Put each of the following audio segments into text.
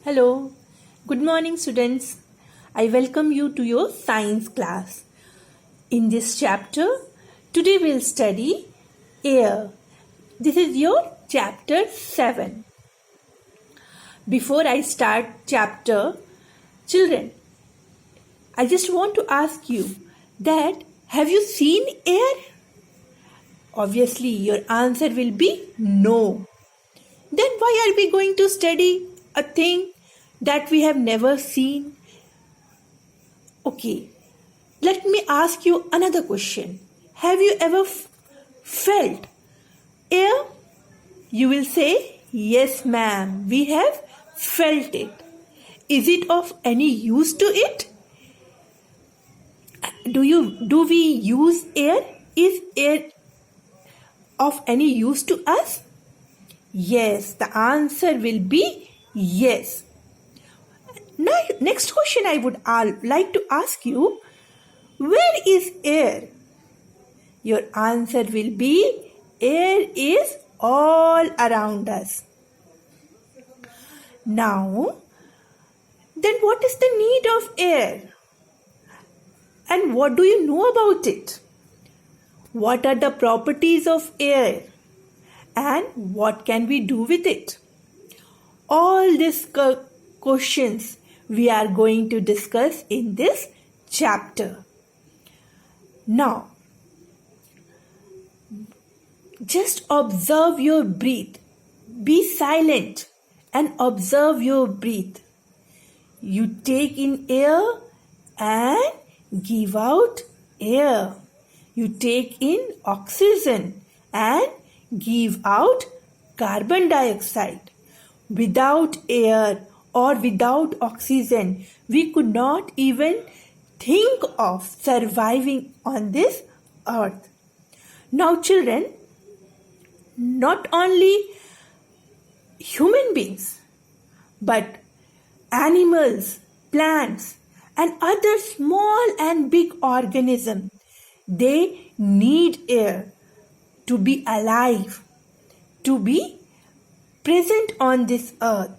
Hello, good morning students. I welcome you to your science class. In this chapter, today we'll study air. This is your chapter 7. Before I start chapter, children, I just want to ask you that have you seen air? Obviously, your answer will be no. Then why are we going to study a thing that we have never seen? Okay, let me ask you another question. Have you ever felt air? You will say, yes ma'am, we have felt it. Is it of any use to it? Do we use air? Is air of any use to us? Yes, the answer will be yes. Now, next question I would like to ask you, where is air? Your answer will be air is all around us. Now, then what is the need of air? And what do you know about it? What are the properties of air? And what can we do with it? All these questions we are going to discuss in this chapter. Now, just observe your breath. Be silent and observe your breath. You take in air and give out air. You take in oxygen and give out carbon dioxide. Without air or without oxygen, we could not even think of surviving on this earth. Now, children, not only human beings, but animals, plants, and other small and big organisms, they need air to be alive, to be present on this earth.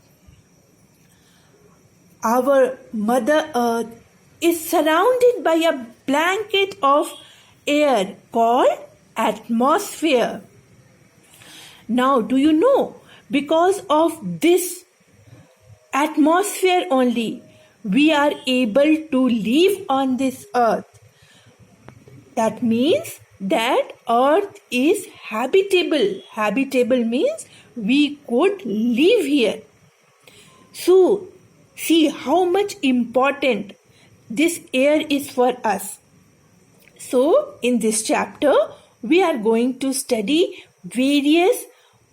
Our Mother Earth is surrounded by a blanket of air called atmosphere. Now, do you know, because of this atmosphere only, we are able to live on this earth. That means that earth is habitable. Habitable means we could live here. So, see how much important this air is for us. So, in this chapter, we are going to study various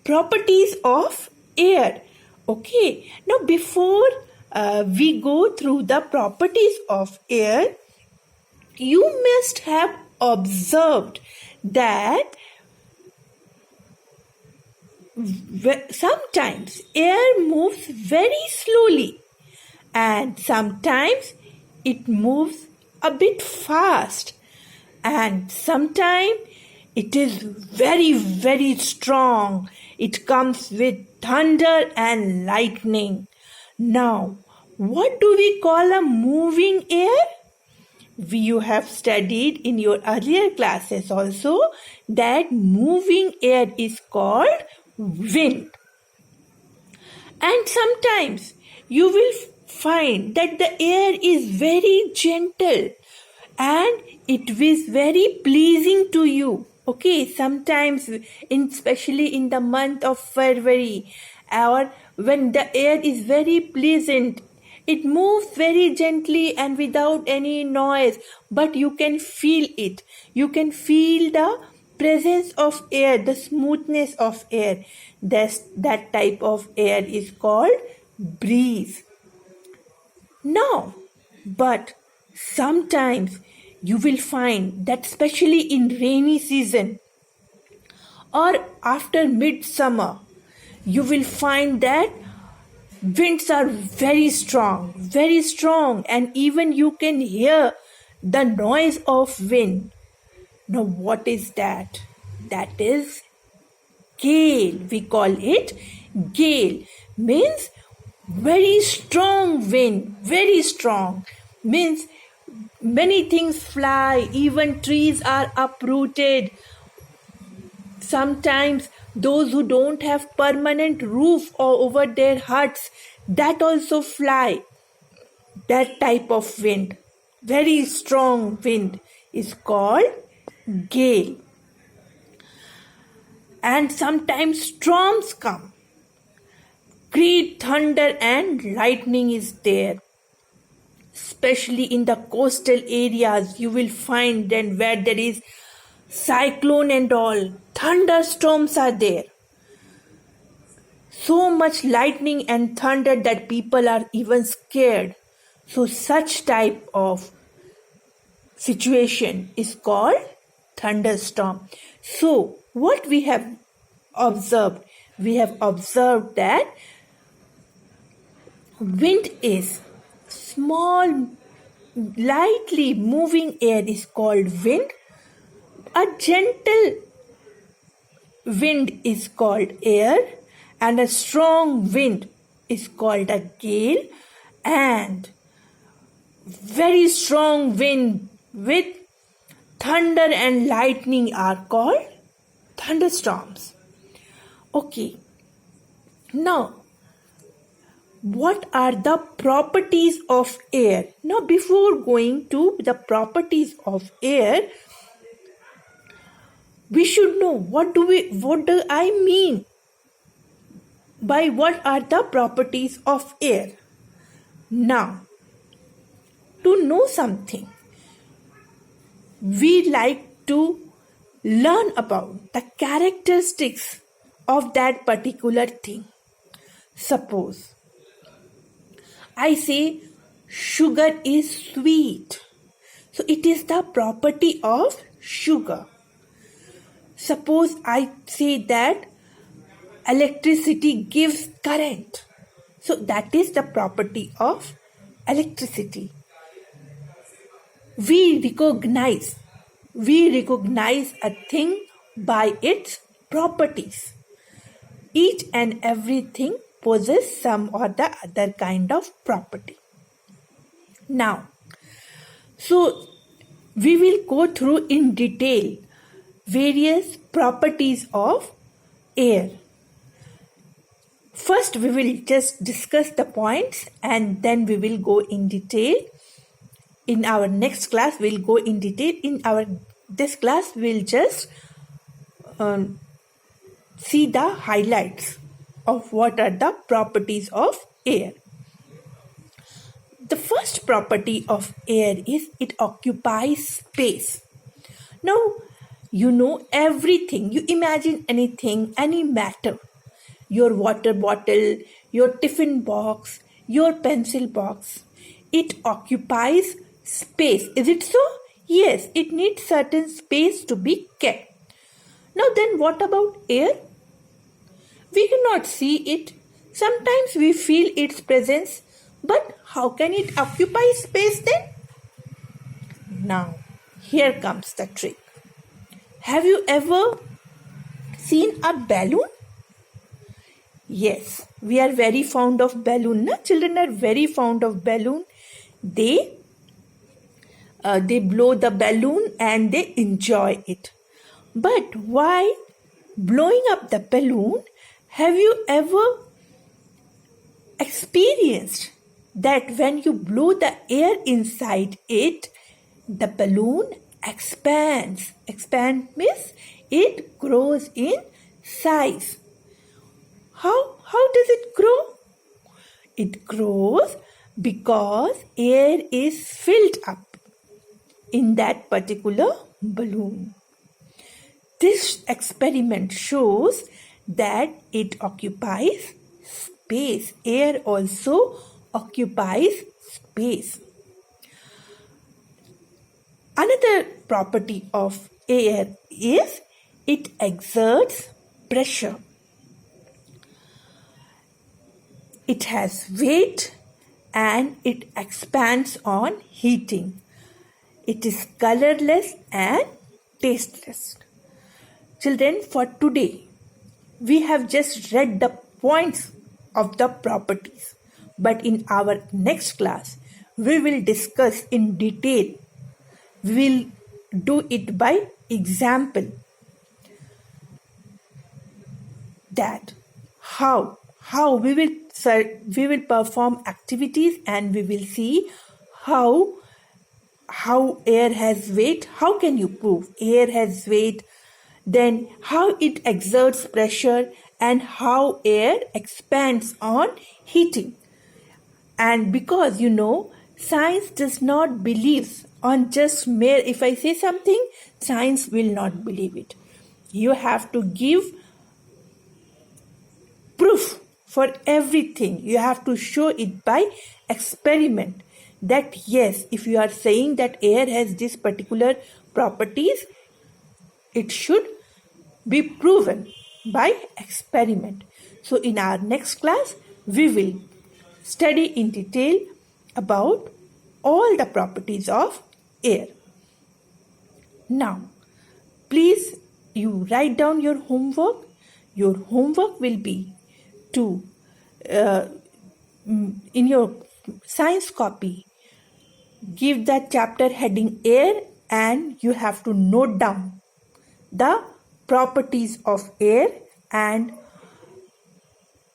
properties of air. Okay, now before we go through the properties of air, you must have observed that sometimes air moves very slowly and sometimes it moves a bit fast and sometimes it is very, very strong. It comes with thunder and lightning. Now, what do we call a moving air? You have studied in your earlier classes also that moving air is called wind. And sometimes you will find that the air is very gentle and it is very pleasing to you. Okay, sometimes especially in the month of February or when the air is very pleasant, it moves very gently and without any noise, but you can feel it. You can feel the presence of air, the smoothness of air. That type of air is called breeze. Now, but sometimes you will find that especially in rainy season or after midsummer, you will find that winds are very strong, and even you can hear the noise of wind. Now, what is that? That is gale. We call it gale. Means Very strong wind, very strong, means many things fly, even trees are uprooted. Sometimes those who don't have permanent roof over their huts, that also fly. That type of wind, very strong wind, is called gale. And sometimes storms come. Great thunder and lightning is there. Especially in the coastal areas, you will find then where there is cyclone and all, thunderstorms are there. So much lightning and thunder that people are even scared. So such type of situation is called thunderstorm. So what we have observed? We have observed that wind is small, lightly moving air is called wind. A gentle wind is called air, and a strong wind is called a gale, and very strong wind with thunder and lightning are called thunderstorms. Okay, now what are the properties of air? Now before going to the properties of air, we should know what do I mean by what are the properties of air. Now, to know something, we like to learn about the characteristics of that particular thing. Suppose I say sugar is sweet. So it is the property of sugar. Suppose I say that electricity gives current. So that is the property of electricity. We recognize a thing by its properties. Each and everything possesses some or the other kind of property. Now, so we will go through in detail various properties of air. First, we will just discuss the points and then we will go in detail. In our next class, we'll go in detail. In this class, we'll just see the highlights of what are the properties of air. The first property of air is it occupies space. Now, you know everything. You imagine anything, any matter. Your water bottle, your tiffin box, your pencil box. It occupies space. Is it so? Yes, it needs certain space to be kept. Now then what about air? We cannot see it. Sometimes we feel its presence, but how can it occupy space then? Now, here comes the trick. Have you ever seen a balloon? Yes, we are very fond of balloon. Na? Children are very fond of balloon. They blow the balloon and they enjoy it. But while blowing up the balloon, have you ever experienced that when you blow the air inside it, the balloon expands? Expand means it grows in size. How does it grow? It grows because air is filled up in that particular balloon. This experiment shows that it occupies space. Air also occupies space. Another property of air is it exerts pressure. It has weight and it expands on heating. It is colorless and tasteless. Children, for today, we have just read the points of the properties. But in our next class, we will discuss in detail. We will do it by example, that how we will perform activities, and we will see how air has weight. How can you prove air has weight? Then how it exerts pressure, and how air expands on heating. And because science does not believe on just mere, if I say something, science will not believe it. You have to give proof for everything. You have to show it by experiment, that yes, if you are saying that air has these particular properties, it should be proven by experiment. So in our next class, we will study in detail about all the properties of air. Now, please, you write down your homework. Your homework will be to, in your science copy, give that chapter heading air, and you have to note down the properties of air. And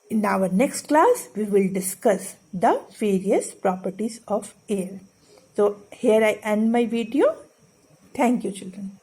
in our next class, we will discuss the various properties of air. So here I end my video. Thank you, children.